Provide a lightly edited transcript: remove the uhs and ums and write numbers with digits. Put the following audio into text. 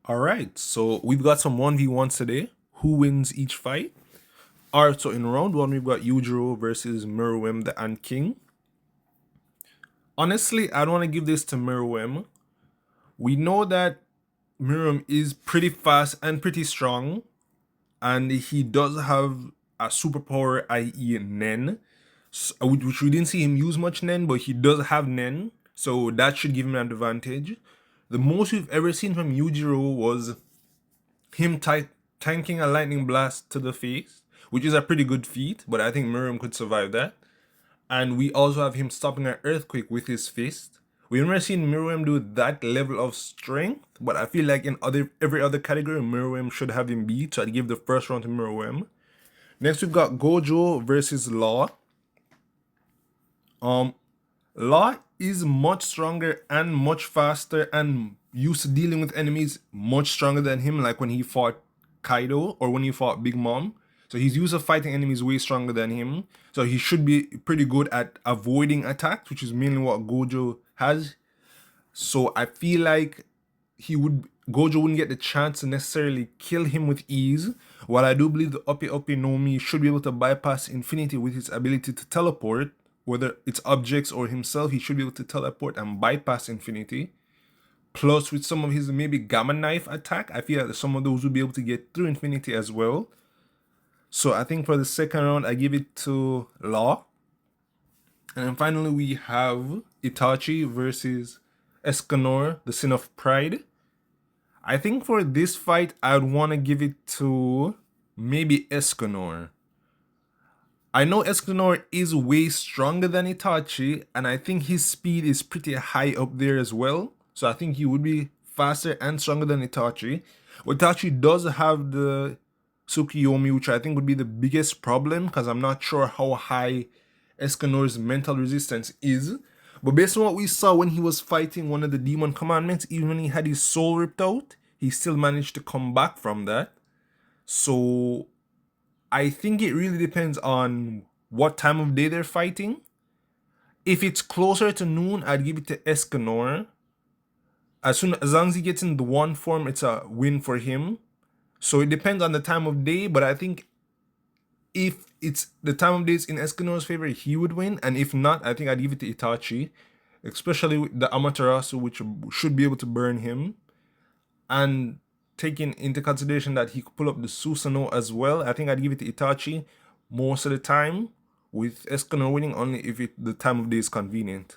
All right, so we've got some 1v1 today. Who wins each fight? All right, so in round one, we've got Yujiro versus Meruem the Ant King. Honestly, I don't want to give this to Meruem. We know that Meruem is pretty fast and pretty strong, and he does have a superpower, i.e., Nen, which we didn't see him use much Nen, but he does have Nen, so that should give him an advantage. The most we've ever seen from Yujiro was him tanking a lightning blast to the face, which is a pretty good feat, but I think Miriam could survive that. And we also have him stopping an earthquake with his fist. We've never seen Miriam do that level of strength, but I feel like in every other category, Miriam should have him beat, so I'd give the first round to Miriam. Next, we've got Gojo versus Law. Law is much stronger and much faster and used to dealing with enemies much stronger than him, like when he fought Kaido or when he fought Big Mom. So he's used to fighting enemies way stronger than him. So he should be pretty good at avoiding attacks, which is mainly what Gojo has. So I feel like Gojo wouldn't get the chance to necessarily kill him with ease. While I do believe the Oppie Oppie no Mi should be able to bypass Infinity with his ability to teleport, whether it's objects or himself, he should be able to teleport and bypass Infinity. Plus, with some of his maybe Gamma Knife attack, I feel like some of those would be able to get through Infinity as well. So I think for the second round, I give it to Law. And then finally, we have Itachi versus Escanor, the Sin of Pride. I think for this fight, I'd want to give it to maybe Escanor. I know Escanor is way stronger than Itachi, and I think his speed is pretty high up there as well. So I think he would be faster and stronger than Itachi. Itachi does have the Tsukiyomi, which I think would be the biggest problem, because I'm not sure how high Escanor's mental resistance is. But based on what we saw when he was fighting one of the demon commandments, even when he had his soul ripped out, he still managed to come back from that. So I think it really depends on what time of day they're fighting. If it's closer to noon, I'd give it to Escanor. As long as he gets in the one form, it's a win for him. So it depends on the time of day, but I think if it's the time of day is in Escanor's favor, he would win. And if not, I think I'd give it to Itachi, especially with the Amaterasu, which should be able to burn him. And taking into consideration that he could pull up the Susanoo as well, I think I'd give it to Itachi most of the time, with Escanor winning only if the time of day is convenient.